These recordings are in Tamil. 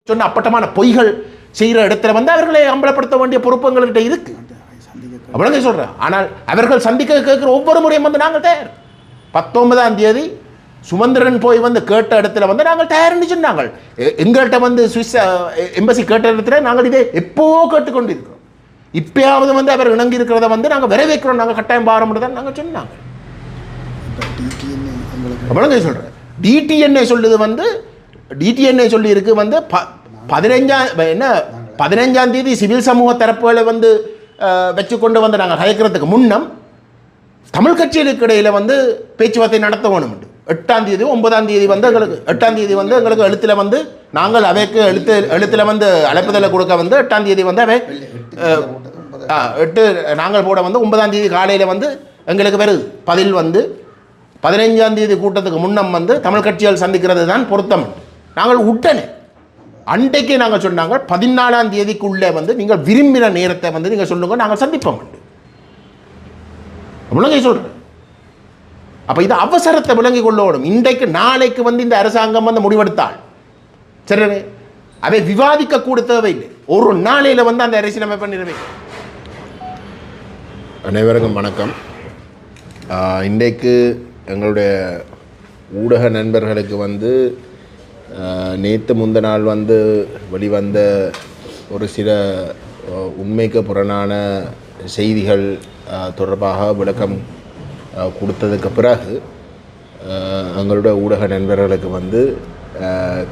சொன்ன அப்பட்டமான பொய்கள் செய்கிற இடத்துல வந்து அவர்களை அம்பலப்படுத்த வேண்டிய பொறுப்புங்கள்கிட்ட இருக்கு. அவ்வளோ சொல்கிறேன். ஆனால் அவர்கள் சந்திக்க கேட்குற ஒவ்வொரு முறையும் வந்து நாங்கள் தயார். 19ஆம் தேதி சுமந்திரன் போய் வந்து கேட்ட இடத்துல வந்து நாங்கள் தயார்னு சொன்னாங்க. எங்கள்கிட்ட வந்து சுவிஸ் எம்பசி கேட்ட இடத்துல நாங்கள் இதை எப்போ கேட்டுக்கொண்டு இருக்கிறோம். இப்பயாவது வந்து அவர் இணங்கி இருக்கிறத வந்து நாங்கள் வரவேற்கிறோம், நாங்கள் கட்டாயம் பாரம்பரிய தான் நாங்கள் சொன்னாங்க. அவ்வளோ சொல்கிறேன். டிடிஎன்ஏ சொல்லுது வந்து டிடிஎன்ஏ சொல்லி இருக்கு வந்து 15ஆம் தேதி சிவில் சமூக தரப்புகளை வந்து வச்சு கொண்டு வந்து நாங்கள் கலைக்கிறதுக்கு முன்னம் தமிழ் கட்சிகளுக்கு இடையில் வந்து பேச்சுவார்த்தை நடத்த வேணும். 8ஆம் தேதி 9ஆம் தேதி வந்து எங்களுக்கு 8ஆம் தேதி வந்து எங்களுக்கு எழுத்தில் வந்து நாங்கள் அவைக்கு எழுத்தில் வந்து அழைப்புதலை கொடுக்க வந்து 8ஆம் தேதி வந்து அவை 8 நாங்கள் போட வந்து 9ஆம் தேதி காலையில் வந்து எங்களுக்கு வருது பதில் வந்து 15ஆம் தேதி கூட்டத்துக்கு முன்னம் வந்து தமிழ் கட்சிகள் சந்திக்கிறது தான் பொருத்தம். நாங்கள் உடனே அன்றைக்கே நாங்கள் சொன்னாங்க 14ஆம் தேதிக்குள்ளே வந்து நீங்கள் விரும்பின நேரத்தை வந்து நீங்கள் சொல்லுங்க, நாங்கள் சந்திப்போம். விளங்கி சொல்கிறேன். அப்போ இது அவசரத்தை விளங்கி கொள்ளணும். இன்றைக்கு நாளைக்கு வந்து இந்த அரசாங்கம் வந்து முடிவெடுத்தால் சரி, அதை விவாதிக்க கூட தேவையில்லை. ஒரு நாளையில் வந்து அந்த அரசியலமைப்பை நிறைவேற்ற. அனைவருக்கும் வணக்கம். இன்றைக்கு எங்களுடைய ஊடக நண்பர்களுக்கு வந்து நேற்று முந்த நாள் வந்து வெளிவந்த ஒரு சில உண்மைக்கு புறனான செய்திகள் தொடர்பாக விளக்கம் கொடுத்ததுக்கு பிறகு எங்களுடைய ஊடக நண்பர்களுக்கு வந்து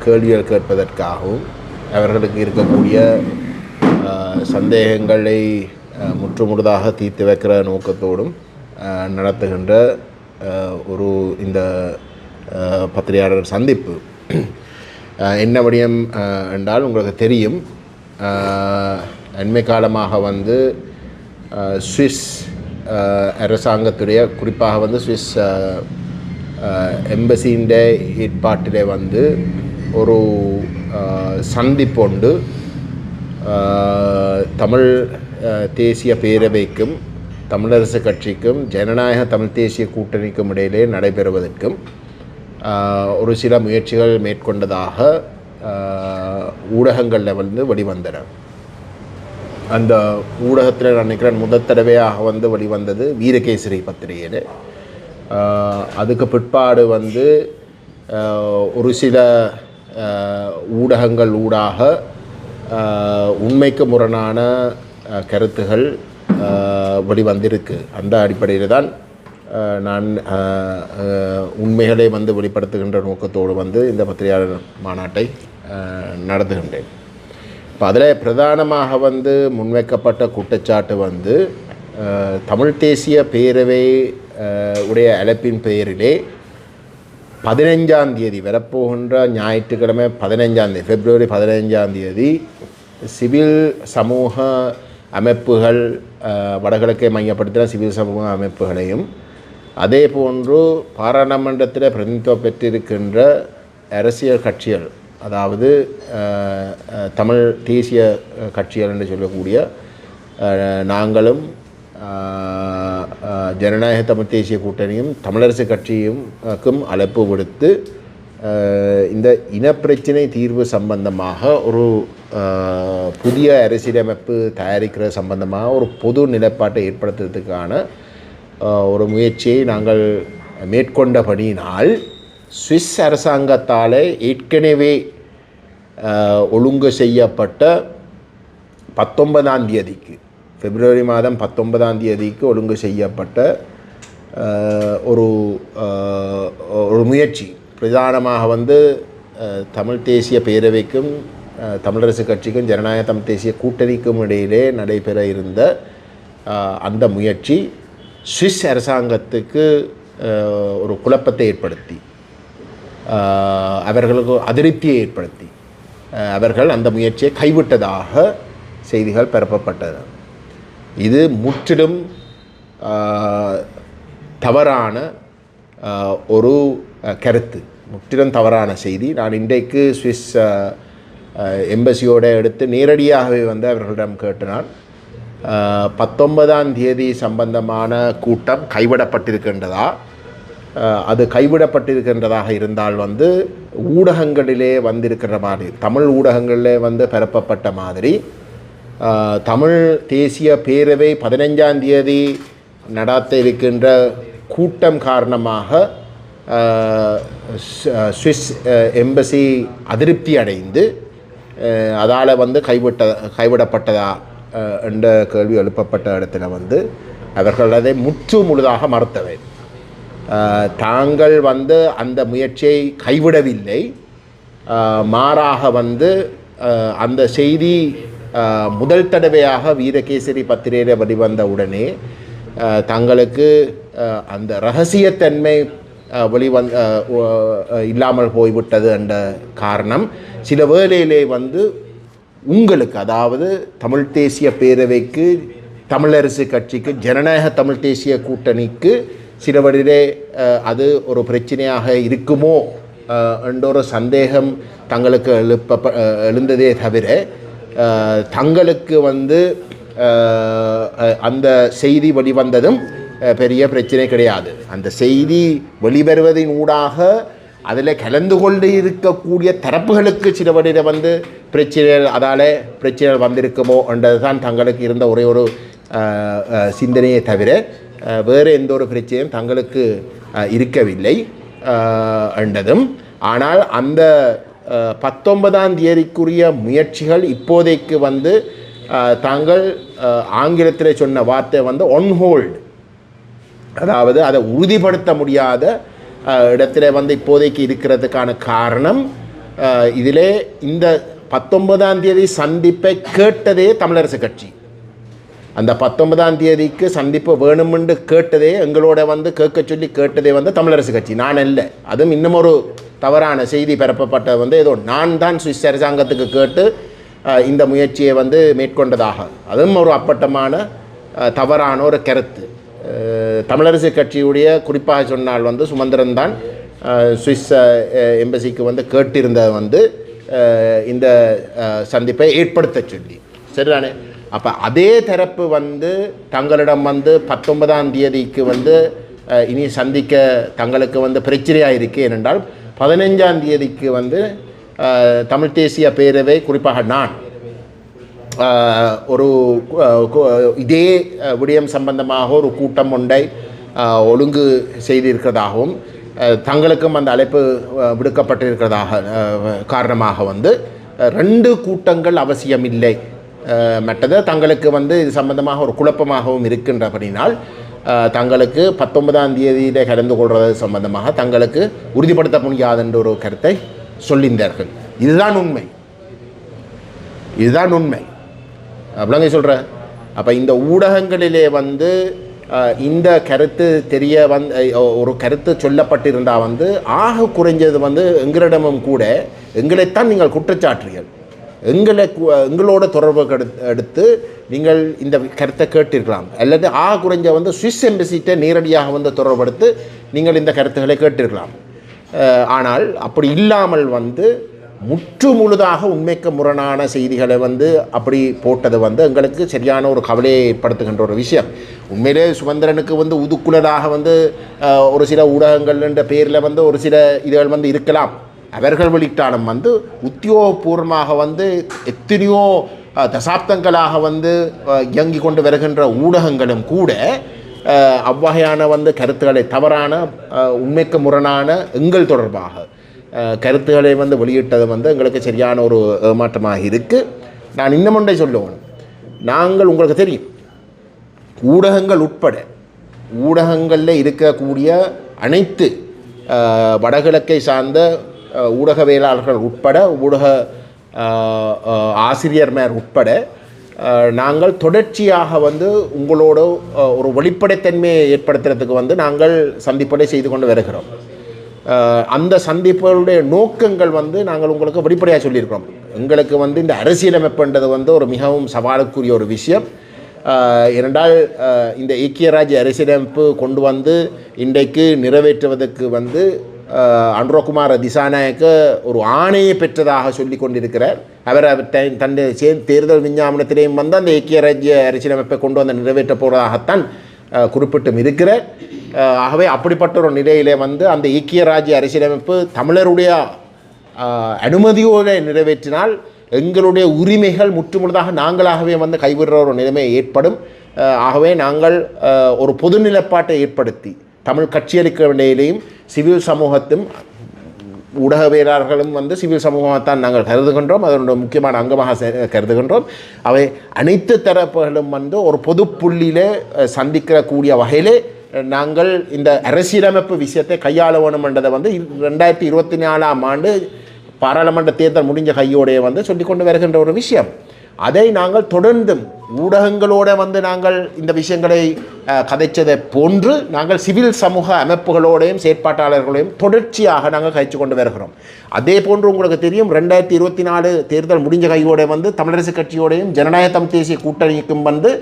கேள்விகள் கேட்பதற்காகவும் அவர்களுக்கு இருக்கக்கூடிய சந்தேகங்களை முற்றுமுழுதாக தீர்த்து வைக்கிற நோக்கத்தோடும் நடத்துகின்ற ஒரு இந்த பத்திரிகையாளர் சந்திப்பு. என்ன விடயம் என்றால் உங்களுக்கு தெரியும், அண்மை காலமாக வந்து சுவிஸ் அரசாங்கத்துடைய குறிப்பாக வந்து சுவிஸ் எம்பசியின் ஏற்பாட்டிலே வந்து ஒரு சந்திப்பொண்டு தமிழ் தேசிய பேரவைக்கும் தமிழரசு கட்சிக்கும் ஜனநாயக தமிழ் தேசிய கூட்டணிக்கும் இடையிலே நடைபெறுவதற்கும் ஒரு சில முயற்சிகள் மேற்கொண்டதாக ஊடகங்களில் வந்து வெளிவந்தன. அந்த ஊடகத்தில் நான் நினைக்கிறேன் முதல் தடவையாக வந்து வெளிவந்தது வீரகேசரி பத்திரிகையில். அதுக்கு பிற்பாடு வந்து ஒரு சில ஊடகங்கள் ஊடாக உண்மைக்கு முரணான கருத்துகள் வெளிவந்திருக்கு. அந்த அடிப்படையில் தான் நான் உண்மைகளை வந்து வெளிப்படுத்துகின்ற நோக்கத்தோடு வந்து இந்த பத்திரிகையாளர் மாநாட்டை நடத்துகின்றேன். இப்போ அதில் பிரதானமாக வந்து முன்வைக்கப்பட்ட குற்றச்சாட்டு வந்து தமிழ் தேசிய பேரவை உடைய அழைப்பின் பெயரிலே 15ஆம் தேதி வரப்போகின்ற ஞாயிற்றுக்கிழமை 15ஆம் தேதி பிப்ரவரி 15ஆம் தேதி சிவில் சமூக அமைப்புகள் வடகிழக்கை மையப்படுத்தின சிவில் சமூக அமைப்புகளையும் அதே போன்று பாராளுமன்றத்தில் பிரதிநிதித்துவம் பெற்றிருக்கின்ற அரசியல் கட்சிகள், அதாவது தமிழ் தேசிய கட்சிகள் என்று சொல்லக்கூடிய நாங்களும் ஜனநாயக தமிழ் தேசிய கூட்டணியும் தமிழரசு கட்சியும்க்கும் அழைப்பு விடுத்து இந்த இனப்பிரச்சினை தீர்வு சம்பந்தமாக ஒரு புதிய அரசியலமைப்பு தயாரிக்கிற சம்பந்தமாக ஒரு பொது நிலைப்பாட்டை ஏற்படுத்துறதுக்கான ஒரு முயற்சியை நாங்கள் மேற்கொண்டபடியினால் சுவிஸ் அரசாங்கத்தால் ஏற்கனவே ஒழுங்கு செய்யப்பட்ட 19ஆம் தேதிக்கு பிப்ரவரி மாதம் 19ஆம் தேதிக்கு ஒழுங்கு செய்யப்பட்ட ஒரு முயற்சி பிரதானமாக வந்து தமிழ் தேசிய பேரவைக்கும் தமிழரசு கட்சிக்கும் ஜனநாயக தமிழ் தேசிய கூட்டணிக்கும் இடையிலே நடைபெற இருந்த அந்த முயற்சி சுவிஸ் அரசாங்கத்துக்கு ஒரு குழப்பத்தை ஏற்படுத்தி அவர்களுக்கு அதிருப்தியை ஏற்படுத்தி அவர்கள் அந்த முயற்சியை கைவிட்டதாக செய்திகள் பரப்பப்பட்டது. இது முற்றிலும் தவறான ஒரு கருத்து, முற்றிலும் தவறான செய்தி. நான் இன்றைக்கு சுவிஸ் எம்பசியோடு எடுத்து நேரடியாகவே வந்து அவர்களிடம் கேட்டினான். 19ஆம் தேதி சம்பந்தமான கூட்டம் கைவிடப்பட்டிருக்கின்றதா அது கைவிடப்பட்டிருக்கின்றதாக இருந்தால் வந்து ஊடகங்களிலே வந்திருக்கிற மாதிரி தமிழ் ஊடகங்களிலே வந்து பரப்பப்பட்ட மாதிரி தமிழ் தேசிய பேரவை 15ஆம் தேதி நடாத்த இருக்கின்ற கூட்டம் காரணமாக சுவிஸ் எம்பசி அதிருப்தி அடைந்து அதால் வந்து கைவிடப்பட்டதா என்ற கேள்வி எழுப்பப்பட்ட இடத்துல வந்து அவர்கள் அதை முற்று முழுதாக மறுத்தவை. தாங்கள் வந்து அந்த முயற்சியை கைவிடவில்லை, மாறாக வந்து அந்த செய்தி முதல் தடவையாக வீரகேசரி பத்திரிகையில் வெளிவந்த உடனே தங்களுக்கு அந்த இரகசியத்தன்மை இல்லாமல் போய்விட்டது என்ற காரணம் சில வேளையிலே வந்து உங்களுக்கு, அதாவது தமிழ் தேசிய பேரவைக்கு, தமிழரசு கட்சிக்கு, ஜனநாயக தமிழ் தேசிய கூட்டணிக்கு சில வழியிலே அது ஒரு பிரச்சனையாக இருக்குமோ என்ற ஒரு சந்தேகம் தங்களுக்கு எழுந்ததே தவிர தங்களுக்கு வந்து அந்த செய்தி வெளிவந்ததும் பெரிய பிரச்சனை கிடையாது. அந்த செய்தி வெளிவருவதின் ஊடாக அதில் கலந்து கொண்டு இருக்கக்கூடிய தரப்புகளுக்கு சில வழியில் வந்து பிரச்சனைகள், அதால் பிரச்சனைகள் வந்திருக்குமோ என்றது தான் தங்களுக்கு இருந்த ஒரே ஒரு சிந்தனையை தவிர வேறு எந்த ஒரு பிரச்சனையும் தங்களுக்கு இருக்கவில்லை என்றதும். ஆனால் அந்த 19ஆம் தேதிக்குரிய முயற்சிகள் இப்போதைக்கு வந்து தாங்கள் ஆங்கிலத்தில் சொன்ன வார்த்தை வந்து ஒன் ஹோல்டு, அதாவது அதை உறுதிப்படுத்த முடியாத இடத்துல வந்து இப்போதைக்கு இருக்கிறதுக்கான காரணம் இதிலே இந்த 19ஆம் தேதி சந்திப்பை கேட்டதே தமிழரசு கட்சி. அந்த 19ஆம் தேதிக்கு சந்திப்பு வேணுமென்று கேட்டதே, எங்களோட வந்து கேட்க சொல்லி கேட்டதே வந்து தமிழரசு கட்சி, நான் அல்ல. அதுவும் இன்னும் ஒரு தவறான செய்தி பரப்பப்பட்ட வந்து ஏதோ நான் தான் சுவிஸ் அரசாங்கத்துக்கு கேட்டு இந்த முயற்சியை வந்து மேற்கொண்டதாக, அதுவும் ஒரு அப்பட்டமான தவறான ஒரு கருத்து. தமிழரசு கட்சியுடைய குறிப்பாக சொன்னால் வந்து சுமந்திரன் தான் சுவிஸ் எம்பசிக்கு வந்து கேட்டிருந்த வந்து இந்த சந்திப்பை ஏற்படுத்த சொல்லி, சரிதானே? அப்போ அதே தரப்பு வந்து தங்களிடம் வந்து 19ஆம் தேதிக்கு வந்து இனி சந்திக்க தங்களுக்கு வந்து பிரச்சனையாக இருக்கு. ஏனென்றால் 15ஆம் தேதிக்கு வந்து தமிழ் தேசிய பேரவை, குறிப்பாக நான் ஒரு இதே விடயம் சம்பந்தமாக ஒரு கூட்டம் ஒன்றை ஒழுங்கு செய்திருக்கிறதாகவும் தங்களுக்கும் அந்த அழைப்பு விடுக்கப்பட்டிருக்கிறதாக காரணமாக வந்து 2 கூட்டங்கள் அவசியமில்லை. மற்றது தங்களுக்கு வந்து இது சம்பந்தமாக ஒரு குழப்பமாகவும் இருக்கின்றபடினால் தங்களுக்கு 19ஆம் தேதியில் கலந்து கொள்வது சம்பந்தமாக தங்களுக்கு உறுதிப்படுத்த முடியாது என்ற ஒரு கருத்தை சொல்லியிருந்தார்கள். இதுதான் உண்மை, இதுதான் உண்மை. அப்படிங்க சொல்கிறேன். அப்போ இந்த ஊடகங்களிலே வந்து இந்த கருத்து தெரிய ஒரு கருத்து சொல்லப்பட்டிருந்தால் வந்து ஆக குறைஞ்சது வந்து எங்களிடமும் கூட எங்களைத்தான் நீங்கள் குற்றச்சாட்டுறீர்கள், எங்களோட தொடர்பு எடுத்து நீங்கள் இந்த கருத்தை கேட்டிருக்கலாம், அல்லது ஆக குறைஞ்ச வந்து சுவிஸ் எம்பசிட்டை நேரடியாக வந்து தொடர்படுத்து நீங்கள் இந்த கருத்துக்களை கேட்டிருக்கலாம். ஆனால் அப்படி இல்லாமல் வந்து முற்று முழுதாக உண்மைக்கு முரணான செய்திகளை வந்து அப்படி போட்டது வந்து எங்களுக்கு சரியான ஒரு கவலையை ஏற்படுத்துகின்ற ஒரு விஷயம். உண்மையிலே சுமந்திரனுக்கு வந்து உதுக்குலராக வந்து ஒரு சில ஊடகங்கள் என்ற பேரில் வந்து ஒரு சில இதுகள் வந்து இருக்கலாம். அவர்கள் வெளியிட்டாலும் வந்து உத்தியோகபூர்வமாக வந்து எத்தனையோ தசாப்தங்களாக வந்து இயங்கி கொண்டு வருகின்ற ஊடகங்களும் கூட அவ்வகையான வந்து கருத்துக்களை, தவறான உண்மைக்கு முரணான எங்கள் தொடர்பாக கருத்துக்களை வந்து வெளியிட்டது வந்து எங்களுக்கு சரியான ஒரு ஏமாற்றமாக இருக்குது. நான் இன்னும் ஒன்றை சொல்லுவேன். நாங்கள், உங்களுக்கு தெரியும், ஊடகங்கள் உட்பட ஊடகங்களில் இருக்கக்கூடிய அனைத்து வடகிழக்கை சார்ந்த ஊடகவியலாளர்கள் உட்பட ஊடக ஆசிரியர்மார் உட்பட நாங்கள் தொடர்ச்சியாக வந்து உங்களோட ஒரு வெளிப்படைத்தன்மையை ஏற்படுத்துறதுக்கு வந்து நாங்கள் சந்திப்படை செய்து கொண்டு வருகிறோம். அந்த சந்திப்புகளுடைய நோக்கங்கள் வந்து நாங்கள் உங்களுக்கு வெளிப்படையாக சொல்லியிருக்கிறோம். எங்களுக்கு வந்து இந்த அரசியலமைப்புன்றது வந்து ஒரு மிகவும் சவாலுக்குரிய ஒரு விஷயம். இரண்டால் இந்த ஐக்கிய ராஜ்ய அரசியலமைப்பு கொண்டு வந்து இன்றைக்கு நிறைவேற்றுவதற்கு வந்து அனுரகுமார திசாநாயக்க ஒரு ஆணையை பெற்றதாக சொல்லி கொண்டிருக்கிறார். அவர் தன்னுடைய தேர்தல் விஞ்ஞாபனத்திலேயும் வந்து அந்த ஐக்கிய ராஜ்ய அரசியலமைப்பை கொண்டு வந்து நிறைவேற்ற போவதாகத்தான் குறிப்பிட்டும் இருக்கிற. ஆகவே அப்படிப்பட்ட ஒரு நிலையிலே வந்து அந்த ஐக்கிய ராஜ்ய அரசியலமைப்பு தமிழருடைய அனுமதியோடு நிறைவேற்றினால் எங்களுடைய உரிமைகள் முற்றுமுழுதாக நாங்களாகவே வந்து கைவிடுற ஒரு நிலைமை ஏற்படும். ஆகவே நாங்கள் ஒரு பொது நிலைப்பாட்டை ஏற்படுத்தி தமிழ் கட்சிகளுக்கு இடையிலேயும் சிவில் சமூகத்தும் ஊடகவியலாளர்களும் வந்து சிவில் சமூகத்தான் நாங்கள் கருதுகின்றோம், அதனுடைய முக்கியமான அங்கமாக கருதுகின்றோம். அவை அனைத்து தரப்புகளும் வந்து ஒரு பொது புள்ளியிலே சந்திக்கக்கூடிய வகையிலே நாங்கள் இந்த அரசியலமைப்பு விஷயத்தை கையாள வேணும் என்றதை வந்து 2024ஆம் ஆண்டு பாராளுமன்ற தேர்தல் முடிஞ்ச கையோடைய வந்து சொல்லிக்கொண்டு வருகின்ற ஒரு விஷயம். அதை நாங்கள் தொடர்ந்தும் ஊடகங்களோடு வந்து நாங்கள் இந்த விஷயங்களை கதைச்சதை போன்று நாங்கள் சிவில் சமூக அமைப்புகளோடையும் செயற்பாட்டாளர்களையும் தொடர்ச்சியாக நாங்கள் கழிச்சு கொண்டு வருகிறோம். அதே போன்று உங்களுக்கு தெரியும் 2024 தேர்தல் முடிஞ்ச கையோட வந்து தமிழரசு கட்சியோடையும் ஜனநாயக தமிழ் தேசிய கூட்டணிக்கும் வந்து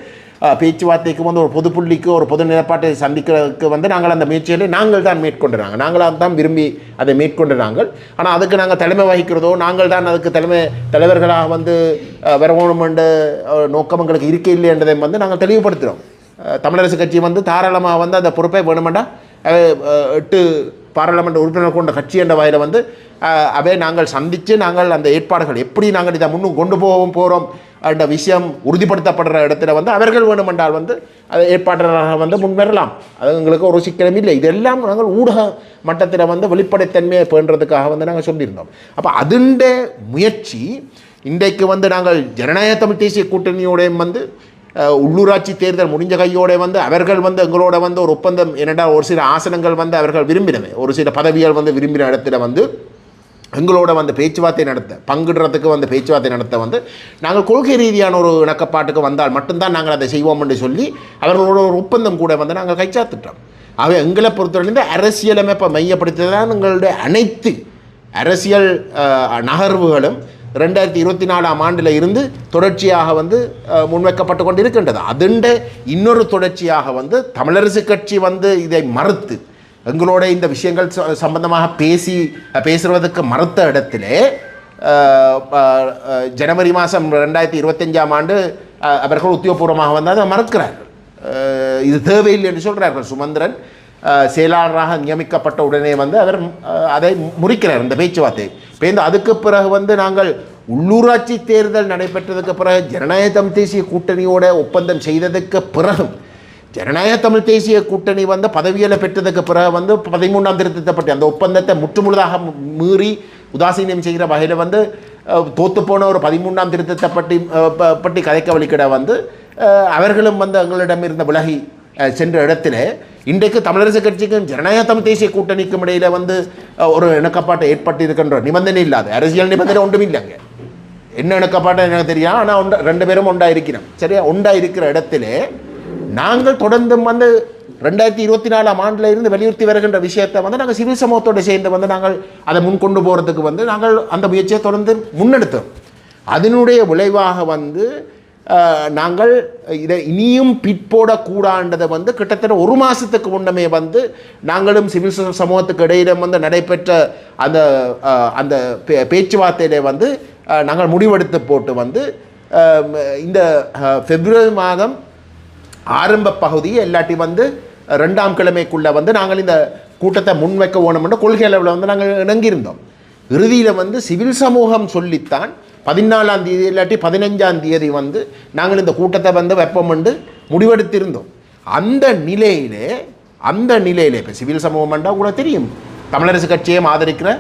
பேச்சுவார்த்தைக்கு வந்து ஒரு பொது புள்ளிக்கு ஒரு பொது நிலைப்பாட்டை சந்திக்கிறதுக்கு வந்து நாங்கள் அந்த முயற்சிகளை நாங்கள் தான் மேற்கொண்டுறாங்க, நாங்களாக தான் விரும்பி அதை மேற்கொண்டுறாங்க. ஆனால் அதுக்கு நாங்கள் தலைமை வகிக்கிறதோ நாங்கள் தான் அதுக்கு தலைவர்களாக வந்து வரணும் என்ற நோக்கம் எங்களுக்கு இருக்கே இல்லை என்றதை வந்து நாங்கள் தெளிவுபடுத்துகிறோம். தமிழரசு கட்சி வந்து தாராளமாக வந்து அந்த பொறுப்பை வேணுமெண்டா 8 பாராளுமன்ற உறுப்பினர் கொண்ட கட்சி என்ற வகையில் வந்து அவை நாங்கள் சந்தித்து நாங்கள் அந்த ஏற்பாடுகள் எப்படி நாங்கள் இதை முன்னும் கொண்டு போகிறோம் என்ற விஷயம் உறுதிப்படுத்தப்படுற இடத்துல வந்து அவர்கள் வேணுமென்றால் வந்து அதை ஏற்பாட்டாளராக வந்து முன்வரலாம். அது எங்களுக்கு ஒரு சிக்கலும் இல்லை. இதெல்லாம் நாங்கள் ஊடக மட்டத்தில் வந்து வெளிப்படைத்தன்மையை பேணுறதுக்காக வந்து நாங்கள் சொல்லியிருந்தோம். அப்போ அதுண்ட முயற்சி இன்றைக்கு வந்து நாங்கள் ஜனநாயக தமிழ் தேசிய கூட்டணியோடையும் வந்து உள்ளூராட்சி தேர்தல் முடிஞ்ச கையோட வந்து அவர்கள் வந்து எங்களோட வந்து ஒரு ஒப்பந்தம் என்னடா ஒரு சில ஆசனங்கள் வந்து அவர்கள் விரும்பினவை, ஒரு சில பதவிகள் வந்து விரும்பின இடத்துல வந்து எங்களோட வந்து பேச்சுவார்த்தை நடத்த பங்குடுறதுக்கு வந்து பேச்சுவார்த்தை நடத்த வந்து நாங்கள் கொள்கை ரீதியான ஒரு இணக்கப்பாட்டுக்கு வந்தால் மட்டும்தான் நாங்கள் அதை செய்வோம் என்று சொல்லி அவர்களோட ஒரு ஒப்பந்தம் கூட வந்து நாங்கள் கைச்சாத்துட்டோம். ஆகவே எங்களை பொறுத்தவரை அரசியலமைப்பை மையப்படுத்தி தான் எங்களுடைய அனைத்து அரசியல் நகர்வுகளும் 2024ஆம் ஆண்டில் இருந்து தொடர்ச்சியாக வந்து முன்வைக்கப்பட்டு கொண்டு இருக்கின்றது. அதுண்ட இன்னொரு தொடர்ச்சியாக வந்து தமிழரசு கட்சி வந்து இதை மறுத்து எங்களோட இந்த விஷயங்கள் சம்பந்தமாக பேசுவதற்கு மறுத்த இடத்திலே ஜனவரி மாதம் 2025ஆம் ஆண்டு அவர்கள் உத்தியோகபூர்வமாக வந்து அதை மறுக்கிறார்கள். இது தேவையில்லை என்று சொல்கிறார்கள். சுமந்திரன் செயலாளராக நியமிக்கப்பட்ட உடனே வந்து அவர் அதை முறிக்கிறார் இந்த பேச்சுவார்த்தை. இப்போ அதுக்கு பிறகு வந்து நாங்கள் உள்ளூராட்சி தேர்தல் நடைபெற்றதுக்கு பிறகு ஜனநாயக தமிழ் தேசிய கூட்டணியோட ஒப்பந்தம் செய்ததுக்கு பிறகும் ஜனநாயக தமிழ் தேசிய கூட்டணி வந்து பதவியில் பெற்றதுக்கு பிறகு வந்து 13ஆம் திருத்தத்தை பற்றி அந்த ஒப்பந்தத்தை முற்றுமுழுதாக மீறி உதாசீனம் செய்கிற வகையில் வந்து தோத்துப்போன ஒரு 13ஆம் திருத்தத்தை பற்றி கதைக்க வழிக்கிட வந்து அவர்களும் வந்து எங்களிடமிருந்த விலகி சென்ற இடத்துல இன்றைக்கு தமிழரசு கட்சிக்கும் ஜனநாயக தமிழ் தேசிய கூட்டணிக்கும் இடையில் வந்து ஒரு இணக்கப்பாட்டை ஏற்பட்டு இருக்கின்ற நிபந்தனை இல்லாத அரசியல் நிபந்தனை ஒன்றும் இல்லைங்க. என்ன இணக்கப்பாட்டை எனக்கு தெரியும், ஆனால் 2 பேரும் ஒன்றா இருக்கிறோம். சரியா, ஒன்றா இருக்கிற இடத்துல நாங்கள் தொடர்ந்தும் வந்து 2024ஆம் ஆண்டில் இருந்து வலியுறுத்தி வருகின்ற விஷயத்தை வந்து நாங்கள் சிவில் சமூகத்தோடு சேர்ந்து வந்து நாங்கள் அதை முன்கொண்டு போகிறதுக்கு வந்து நாங்கள் அந்த முயற்சியை தொடர்ந்து முன்னெடுத்தோம். அதனுடைய விளைவாக வந்து நாங்கள் இதை இனியும் பிற்போடக்கூடாண்டதை வந்து கிட்டத்தட்ட 1 மாதத்துக்கு முன்னமே வந்து நாங்களும் சிவில் சமூகத்துக்கு இடையில வந்து நடைபெற்ற அந்த அந்த பேச்சுவார்த்தையிலே வந்து நாங்கள் முடிவெடுத்து போட்டு வந்து இந்த பிப்ரவரி மாதம் ஆரம்ப பகுதியை எல்லாட்டி வந்து 2ஆம் கிழமைக்குள்ளே வந்து நாங்கள் இந்த கூட்டத்தை முன்வைக்க வேணும்ன்ற கொள்கை அளவில் வந்து நாங்கள் இணங்கியிருந்தோம். இறுதியில் வந்து சிவில் சமூகம் சொல்லித்தான் 14ஆம் தேதி இல்லாட்டி 15ஆம் தேதி வந்து நாங்கள் இந்த கூட்டத்தை வந்து வைப்போம் என்று முடிவெடுத்திருந்தோம். அந்த நிலையிலே இப்போ சிவில் சமூகம்ன்றா கூட தெரியும், தமிழரசு கட்சியை ஆதரிக்கிற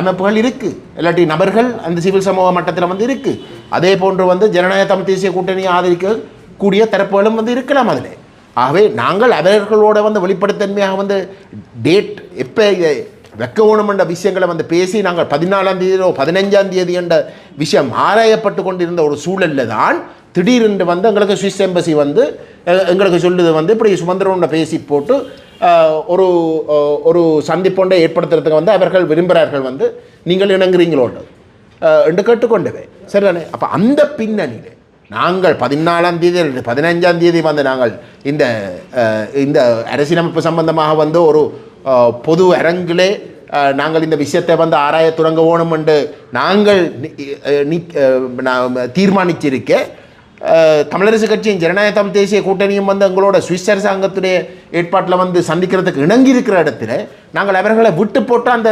அமைப்புகள் இருக்குது, இல்லாட்டி நபர்கள் அந்த சிவில் சமூக மட்டத்தில் வந்து இருக்குது. அதே போன்று வந்து ஜனநாயக தமிழ் தேசிய கூட்டணியை ஆதரிக்கக்கூடிய தரப்புகளும் வந்து இருக்கலாம் அதில். ஆகவே நாங்கள் அவர்களோட வந்து வெளிப்படைத்தன்மையாக வந்து டேட் எப்போ வைக்க வேணும் என்ற விஷயங்களை வந்து பேசி நாங்கள் 14ஆம் தேதியோ 15ஆம் தேதி என்ற விஷயம் ஆராயப்பட்டு கொண்டிருந்த ஒரு சூழலில் தான் திடீரென்று வந்து எங்களுக்கு சுவிஸ் எம்பசி வந்து எங்களுக்கு சொல்லுது வந்து இப்படி சுமந்திரனோட பேசி போட்டு ஒரு ஒரு சந்திப்பொன்றை ஏற்படுத்துறதுக்கு வந்து அவர்கள் விரும்புகிறார்கள், வந்து நீங்கள் இணங்குறீங்களோடு என்று கேட்டுக்கொண்டவை. சரிதானே? அப்போ அந்த பின்னணியில் நாங்கள் 14ஆம் தேதி 15ஆம் தேதி வந்து நாங்கள் இந்த அரசியலமைப்பு சம்பந்தமாக வந்து ஒரு பொது அரங்கிலே நாங்கள் இந்த விஷயத்தை வந்து ஆராய தொடங்க வேணும் என்று நாங்கள் தீர்மானிச்சிருக்க தமிழரசு கட்சியும் ஜனநாயக தமிழ் தேசிய கூட்டணியும் வந்து எங்களோட சுவிஸ் அரசாங்கத்துடைய ஏற்பாட்டில் வந்து சந்திக்கிறதுக்கு இணங்கி இருக்கிற இடத்துல நாங்கள் அவர்களை விட்டு போட்டு அந்த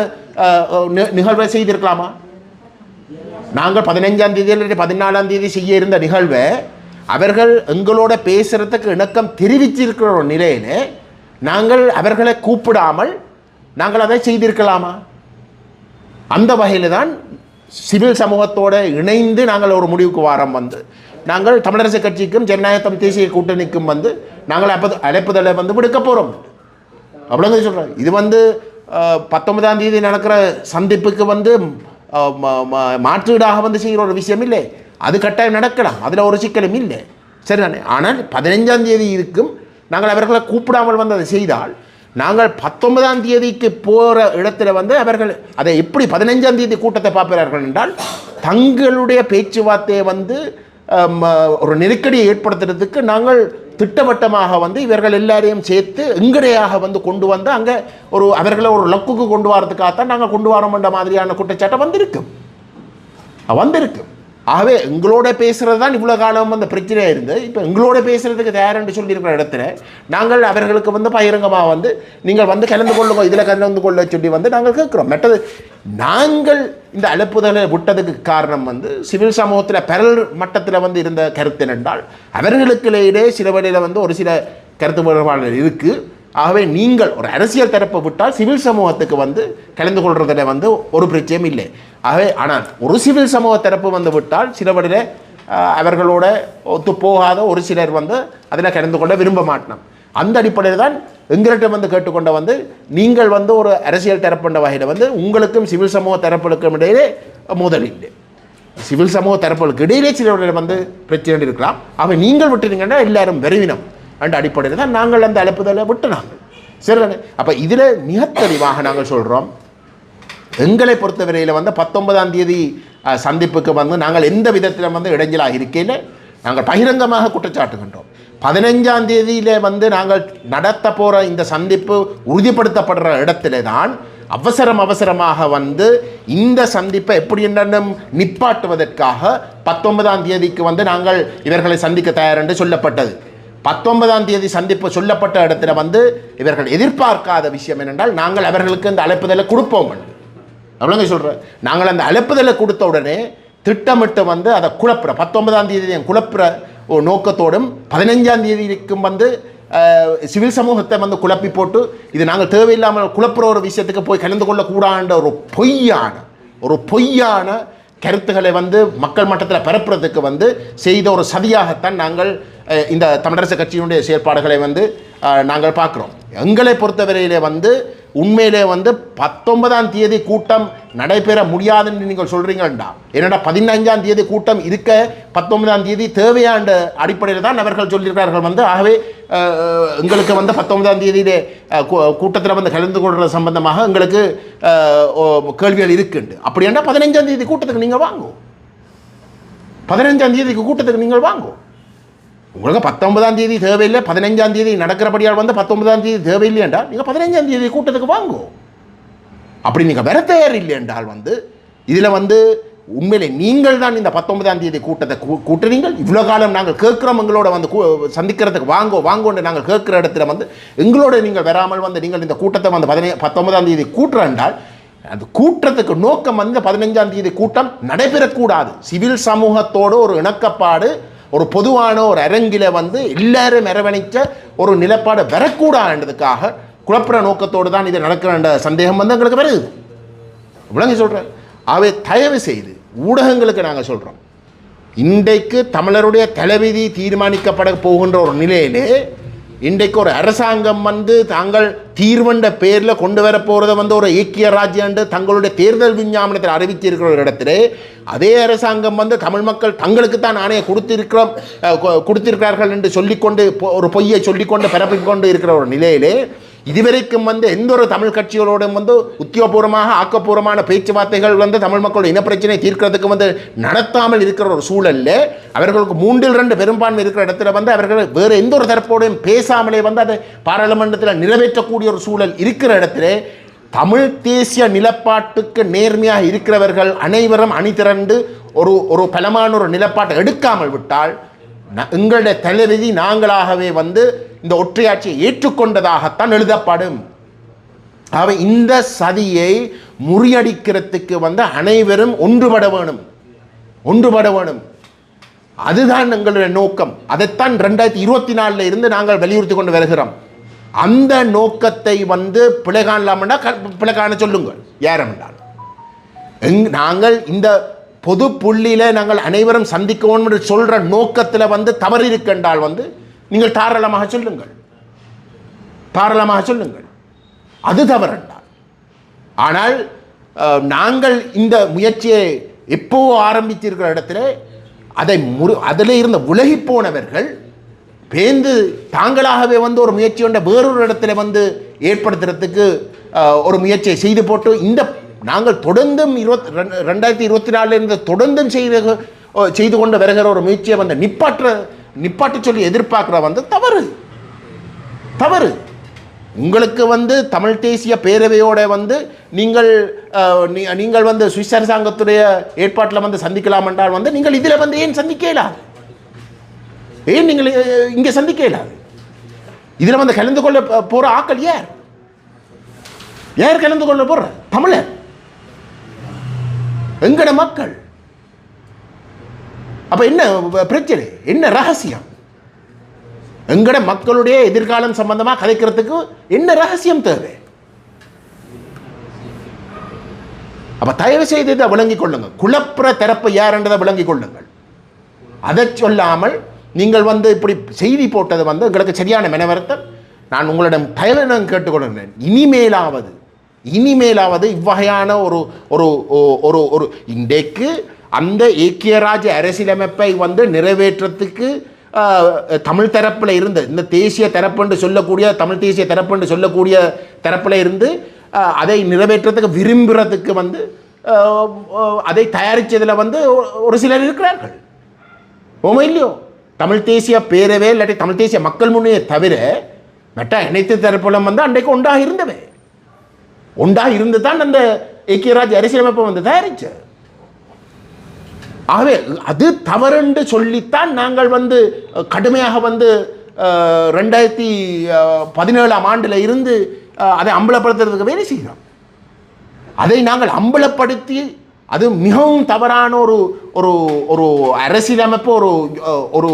நிகழ்வை செய்திருக்கலாமா? நாங்கள் 15ஆம் தேதி அல்லது 14ஆம் தேதி செய்ய இருந்த நிகழ்வை அவர்கள் எங்களோட பேசுகிறதுக்கு இணக்கம் தெரிவிச்சிருக்கிற ஒரு நிலையில் நாங்கள் அவர்களை கூப்பிடாமல் நாங்கள் அதை செய்திருக்கலாமா? அந்த வகையில் தான் சிவில் சமூகத்தோடு இணைந்து நாங்கள் ஒரு முடிவுக்கு வாரம் வந்து நாங்கள் தமிழரசு கட்சிக்கும் ஜனநாயக தமிழ் தேசிய கூட்டணிக்கும் வந்து நாங்கள் அழைப்புதலை வந்து விடுக்க போகிறோம். அவ்வளோங்க சொல்கிறேன். இது வந்து 19ஆம் தேதி நடக்கிற சந்திப்புக்கு வந்து மாற்றீடாக வந்து செய்கிற ஒரு விஷயம் இல்லை. அது கட்டாயம் நடக்கலாம், அதில் ஒரு சிக்கலும் இல்லை, சரிதானே? ஆனால் 15ஆம் தேதி இருக்கும் நாங்கள் அவர்களை கூப்பிடாமல் வந்து அதை செய்தால் நாங்கள் 19ஆம் தேதிக்கு போகிற இடத்துல வந்து அவர்கள் அதை எப்படி 15ஆம் தேதி கூட்டத்தை பார்க்கிறார்கள் என்றால் தங்களுடைய பேச்சுவார்த்தையை வந்து ஒரு நெருக்கடியை ஏற்படுத்துறதுக்கு நாங்கள் திட்டவட்டமாக வந்து இவர்கள் எல்லாரையும் சேர்த்து எங்கடையாக வந்து கொண்டு வந்து அங்கே ஒரு அவர்களை ஒரு லக்குக்கு கொண்டு வரதுக்காகத்தான் நாங்கள் கொண்டு வரோம்ன்ற மாதிரியான குற்றச்சாட்டை வந்திருக்கு. ஆகவே எங்களோட பேசுகிறது தான் இவ்வளோ காலம் வந்து பிரச்சனையாக இருந்து இப்போ எங்களோட பேசுகிறதுக்கு தயாரென்று சொல்லியிருக்கிற இடத்துல நாங்கள் அவர்களுக்கு வந்து பகிரங்கமாக வந்து நீங்கள் வந்து கலந்து கொள்ளுங்க, இதில் கலந்து கொள்ள சொல்லி வந்து நாங்கள் கேட்குறோம். மற்றது நாங்கள் இந்த அழைப்புதலை விட்டதுக்கு காரணம் வந்து சிவில் சமூகத்தில் பெரல் மட்டத்தில் வந்து இருந்த கருத்து என்றால் அவர்களுக்கிடையே சில வழியில் வந்து ஒரு சில கருத்து வேறுபாடுகள் இருக்குது. ஆகவே நீங்கள் ஒரு அரசியல் தரப்பை விட்டால் சிவில் சமூகத்துக்கு வந்து கலந்து கொள்றதில் வந்து ஒரு பிரச்சனையும் இல்லை. ஆகவே ஆனால் ஒரு சிவில் சமூக தரப்பு வந்து விட்டால் சில வழியில் அவர்களோட ஒத்து போகாத ஒரு சிலர் வந்து அதில் கலந்து கொள்ள விரும்ப மாட்டோம். அந்த அடிப்படையில் தான் எங்கள்கிட்ட வந்து கேட்டுக்கொண்ட வந்து நீங்கள் வந்து ஒரு அரசியல் தரப்புன்ற வகையில் வந்து உங்களுக்கும் சிவில் சமூக தரப்புகளுக்கும் இடையிலே மோதல் இல்லை. சிவில் சமூக தரப்புகளுக்கு இடையிலே சில வழியில் வந்து பிரச்சனை இருக்கலாம். ஆகவே நீங்கள் விட்டுட்டீங்கன்னா எல்லாரும் விரைவினம் அந்த அடிப்படையில் தான் நாங்கள் அந்த அழைப்புதலை விட்டு நாங்கள் சரிதானே. அப்போ இதில் மிக தெளிவாக நாங்கள் சொல்கிறோம், எங்களை பொறுத்தவரையில் வந்து 19ஆம் தேதி சந்திப்புக்கு வந்து நாங்கள் எந்த விதத்தில் வந்து இடைஞ்சலாக இருக்கையில் நாங்கள் பகிரங்கமாக குற்றச்சாட்டுகின்றோம். 15ஆம் தேதியில் வந்து நாங்கள் நடத்த போகிற இந்த சந்திப்பு உறுதிப்படுத்தப்படுற இடத்துல தான் அவசரமாக வந்து இந்த சந்திப்பை எப்படி என்னென்னும் நிப்பாட்டுவதற்காக 19ஆம் தேதிக்கு வந்து நாங்கள் இவர்களை சந்திக்க தயார் என்று சொல்லப்பட்டது. 19ஆம் தேதி சந்திப்பு சொல்லப்பட்ட இடத்துல வந்து இவர்கள் எதிர்பார்க்காத விஷயம் என்னென்றால் நாங்கள் அவர்களுக்கு இந்த அழைப்புதலை கொடுப்போம். அவ்வளோங்க சொல்கிறேன். நாங்கள் அந்த அழைப்புதலை கொடுத்த உடனே திட்டமிட்டு வந்து அதை குழப்புற 19ஆம் தேதி குழப்புற ஒரு நோக்கத்தோடும் 15ஆம் தேதிக்கும் வந்து சிவில் சமூகத்தை வந்து குழப்பி போட்டு இது நாங்கள் தேவையில்லாமல் குழப்புற ஒரு விஷயத்துக்கு போய் கலந்து கொள்ளக்கூடாத ஒரு பொய்யான கருத்துக்களை வந்து மக்கள் மட்டத்தில் பரப்புறதுக்கு வந்து செய்த ஒரு சதியாகத்தான் நாங்கள் இந்த தமிழரசு கட்சியினுடைய செயற்பாடுகளை வந்து நாங்கள் பார்க்குறோம். எங்களை பொறுத்தவரையிலே வந்து உண்மையிலே வந்து 19ஆம் தேதி கூட்டம் நடைபெற முடியாதுன்னு நீங்கள் சொல்கிறீங்கண்டா, என்னடா 15ஆம் தேதி கூட்டம் இருக்க 19ஆம் தேதி தேவையான அடிப்படையில் தான் அவர்கள் சொல்லியிருக்கிறார்கள் வந்து. ஆகவே எங்களுக்கு வந்து 19ஆம் தேதியிலே கூட்டத்தில் வந்து கலந்து கொள்வது சம்பந்தமாக எங்களுக்கு கேள்விகள் இருக்குண்டு. அப்படின்னா 15ஆம் தேதி கூட்டத்துக்கு நீங்கள் வாங்கும், 15ஆம் தேதிக்கு கூட்டத்துக்கு நீங்கள் வாங்கும். உங்களுக்கு 19ஆம் தேதி தேவையில்லை, 15ஆம் தேதி நடக்கிறபடியால் வந்து 19ஆம் தேதி தேவையில்லை என்றால் நீங்கள் 15ஆம் தேதி கூட்டத்துக்கு வாங்கும். அப்படி நீங்கள் வர தயார் இல்லை என்றால் வந்து இதில் வந்து உண்மையிலே நீங்கள் தான் இந்த 19ஆம் தேதி கூட்டத்தை கூட்டுறீங்கள். இவ்வளோ காலம் நாங்கள் கேட்குறோம் எங்களோட வந்து சந்திக்கிறதுக்கு வாங்கோன்னு நாங்கள் கேட்குற இடத்துல வந்து எங்களோட நீங்கள் வராமல் வந்து நீங்கள் இந்த கூட்டத்தை வந்து 19ஆம் தேதி கூட்டுற என்றால் அந்த கூட்டத்துக்கு நோக்கம் வந்து 15ஆம் தேதி கூட்டம் நடைபெறக்கூடாது. சிவில் சமூகத்தோடு ஒரு இணக்கப்பாடு, ஒரு பொதுவான ஒரு அரங்கில வந்து எல்லாரும் அரவணைச்ச ஒரு நிலப்பாடு வரக்கூடாதுன்றதுக்காக குழப்பற நோக்கத்தோடு தான் இது நடக்கிற சந்தேகம் வந்து எங்களுக்கு வருது. விளங்கி சொல்கிறேன். ஆகவே தயவு செய்து ஊடகங்களுக்கு நாங்கள் சொல்கிறோம், இன்றைக்கு தமிழருடைய தலைவிதி தீர்மானிக்கப்பட போகின்ற ஒரு நிலையிலே இன்றைக்கு ஒரு அரசாங்கம் வந்து தாங்கள் தீர்வண்ட பேரில் கொண்டு வர போகிறத வந்து ஒரு ஐக்கிய ராஜ்யம் தங்களுடைய தேர்தல் விஞ்ஞாபனத்தில் அறிவித்திருக்கிற ஒரு இடத்துல அதே அரசாங்கம் வந்து தமிழ் மக்கள் தங்களுக்கு தான் ஆணையை கொடுத்திருக்கிறார்கள் என்று சொல்லிக்கொண்டு ஒரு பொய்யை சொல்லிக்கொண்டு பரப்பிக்கொண்டு இருக்கிற ஒரு நிலையிலே இதுவரைக்கும் வந்து எந்த ஒரு தமிழ் கட்சிகளோடும் வந்து உத்தியோகபூர்வமாக ஆக்கப்பூர்வமான பேச்சுவார்த்தைகள் வந்து தமிழ் மக்களோட இனப்பிரச்சனை தீர்க்கிறதுக்கு வந்து நடத்தாமல் இருக்கிற ஒரு சூழலில் அவர்களுக்கு 3/2 பெரும்பான்மை இருக்கிற இடத்துல வந்து அவர்கள் வேறு எந்த ஒரு தரப்போடையும் பேசாமலே வந்து அதை பாராளுமன்றத்தில் நிறைவேற்றக்கூடிய ஒரு சூழல் இருக்கிற இடத்துல தமிழ் தேசிய நிலப்பாட்டுக்கு நேர்மையாக இருக்கிறவர்கள் அனைவரும் அணிதிரண்டு ஒரு பலமான ஒரு நிலப்பாட்டை எடுக்காமல் விட்டால் எங்களுடைய தலைவிதி நாங்களாகவே வந்து இந்த ஒற்றையாட்சியை ஏற்றுக்கொண்டதாகத்தான் எழுதப்படும். ஆகவே இந்த சதியை முறியடிக்கிறதுக்கு வந்து அனைவரும் ஒன்றுபட வேணும். அதுதான் எங்களுடைய நோக்கம். அதைத்தான் 2024 இருந்து நாங்கள் வலியுறுத்தி கொண்டு வருகிறோம். அந்த நோக்கத்தை வந்து பிழைகாணலாம்னா பிழைகாண சொல்லுங்கள் யாரும் என்றால். நாங்கள் இந்த பொது புள்ளியில நாங்கள் அனைவரும் சந்திக்கணும் என்று சொல்ற நோக்கத்தில் வந்து தவறு இருக்கின்றால் வந்து நீங்கள் தாராளமாக சொல்லுங்கள். அது தவறென்றால். ஆனால் நாங்கள் இந்த முயற்சியை எப்போ ஆரம்பித்திருக்கிற இடத்துல அதில் இருந்த உலகி போனவர்கள் பேந்து தாங்களாகவே வந்து ஒரு முயற்சி கொண்ட வேறொரு இடத்துல வந்து ஏற்படுத்துறதுக்கு ஒரு முயற்சியை செய்து போட்டு இந்த நாங்கள் தொடர்ந்தும் 2024 இருந்து தொடர்ந்தும் செய்து கொண்டு வருகிற ஒரு முயற்சியை வந்து நிப்பாட்ட சொல்லி எதிர்பார்க்கிற வந்து தவறு. உங்களுக்கு வந்து தமிழ் தேசிய பேரவையோட வந்து நீங்கள் வந்து சுவிஸ் அரசாங்கத்துடைய ஏற்பாட்டில் வந்து சந்திக்கலாம் என்றால் வந்து நீங்கள் இதில் வந்து ஏன் சந்திக்க இயலாது? ஏன் நீங்கள் இங்கே சந்திக்க இயலாது? இதில் வந்து கலந்து கொள்ள போகிற ஆக்கள் யார் கலந்து கொள்ள போகிற? தமிழர், எங்கட மக்கள். அப்ப என்ன பிரச்சனை, என்ன ரகசியம்? எங்கட மக்களுடைய எதிர்காலம் சம்பந்தமாக கதைக்கிறதுக்கு என்ன ரகசியம் தேவை? அப்ப தயவு செய்து இதை விளங்கிக் கொள்ளுங்கள். குழப்பற தரப்பு யார் என்றதை விளங்கிக் கொள்ளுங்கள். அதை சொல்லாமல் நீங்கள் வந்து இப்படி செய்தி போட்டது வந்து எங்களுக்கு சரியான மெனவரத்தை நான் உங்களிடம் தயவு கேட்டுக்கொள்கிறேன். இனிமேலாவது இவ்வகையான ஒரு ஒரு ஒரு ஒரு இன்றைக்கு அந்த ஏக்கிய ராஜ்ய அரசியலமைப்பை வந்து நிறைவேற்றத்துக்கு தமிழ் தரப்பில் இருந்து இந்த தேசிய தரப்புன்னு சொல்லக்கூடிய தமிழ் தேசிய தரப்புன்னு சொல்லக்கூடிய தரப்பில் இருந்து அதை நிறைவேற்றத்துக்கு விரும்புகிறதுக்கு வந்து அதை தயாரித்ததில் வந்து ஒரு சிலர் இருக்கிறார்கள். ஓமோ இல்லையோ? தமிழ் தேசிய பேரவே இல்லாட்டி தமிழ் தேசிய மக்கள் முன்னே தவிர மற்ற அனைத்து தரப்புலம் வந்து அன்றைக்கு ஒன்றாக இருந்து தான் அந்த ஏக்கிய ராஜ்ய அரசியலமைப்பை வந்து தயாரிச்ச. ஆகவே அது தவறுண்டு சொல்லித்தான் நாங்கள் வந்து கடுமையாக வந்து 2017 ஆண்டில் இருந்து அதை அம்பலப்படுத்துறதுக்கு வேலை செய்கிறோம். அதை நாங்கள் அம்பலப்படுத்தி அது மிகவும் தவறான ஒரு ஒரு ஒரு அரசியலமைப்பு ஒரு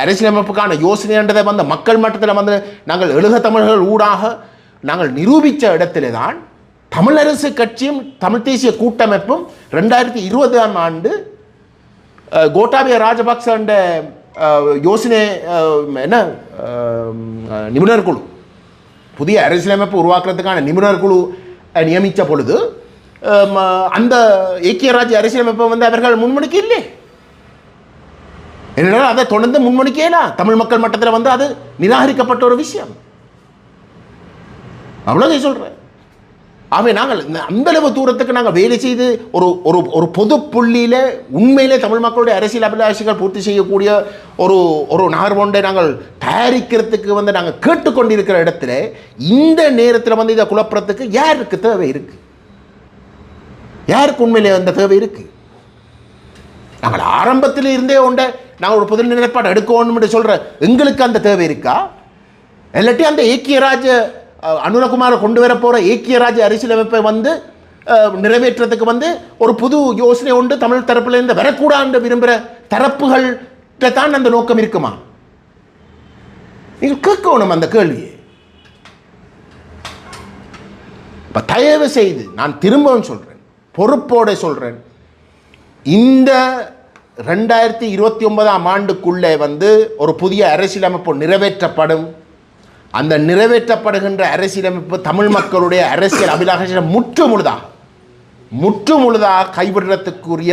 அரசியலமைப்புக்கான யோசனைன்றதை வந்து மக்கள் மட்டத்தில் வந்து நாங்கள் எழுக தமிழர்கள் ஊடாக நாங்கள் நிரூபித்த இடத்துல தான் தமிழரசு கட்சியும் தமிழ் தேசிய கூட்டமைப்பும் 2020 ஆண்டு கோட்டாபய ராஜபக்ச யோசனை என்ன நிபுணர் குழு, புதிய அரசியலமைப்பு உருவாக்குறதுக்கான நிபுணர் குழு நியமித்த பொழுது அந்த ஏக்கிய ராஜ்ய அரசியலமைப்பை வந்து அவர்கள் முன்மொழிக்க இல்லை. ஏனென்றால் அதை தொடர்ந்து முன்மொழிக்கலாம். தமிழ் மக்கள் மட்டத்தில் வந்து அது நிராகரிக்கப்பட்ட ஒரு விஷயம். அவ்வளோதான் சொல்கிறேன். ஆகவே நாங்கள் அந்த அளவு தூரத்துக்கு நாங்கள் வேலை செய்து ஒரு ஒரு ஒரு பொது புள்ளியில் உண்மையிலே தமிழ் மக்களுடைய அரசியல் அபிலாஷைகள் பூர்த்தி செய்யக்கூடிய ஒரு ஒரு நகர்வொன்றை நாங்கள் தயாரிக்கிறதுக்கு வந்து நாங்கள் கேட்டுக்கொண்டிருக்கிற இடத்துல இந்த நேரத்தில் வந்து இதை குழப்பறதுக்கு யாருக்கு தேவை இருக்கு? யாருக்கு உண்மையிலே அந்த தேவை இருக்கு? நாங்கள் ஆரம்பத்தில் இருந்தே உண்ட நாங்கள் ஒரு பொது நிலைப்பாடு எடுக்கணும் என்று சொல்கிற எங்களுக்கு அந்த தேவை இருக்கா? இல்லாட்டி அந்த ஏக்கிய ராஜ்ய அனுரகுமாரை கொண்டு வர போகிற ஏக்கிய ராஜ்ய அரசியலமைப்பை வந்து நிறைவேற்றத்துக்கு வந்து ஒரு புது யோசனை உண்டு தமிழ் தரப்பிலிருந்து வரக்கூடாது விரும்புகிற தரப்புகள்கிட்ட தான் அந்த நோக்கம் இருக்குமா? நீங்கள் கேட்கணும் அந்த கேள்வியை. இப்போ தயவு செய்து நான் திரும்பவும் சொல்கிறேன், பொறுப்போடு சொல்கிறேன், இந்த 2029 ஆண்டுக்குள்ளே வந்து ஒரு புதிய அரசியலமைப்பு நிறைவேற்றப்படும். அந்த நிறைவேற்றப்படுகின்ற அரசியலமைப்பு தமிழ் மக்களுடைய அரசியல் அபிலாஷை முற்றுமுழுதாக கைவிடுறதுக்குரிய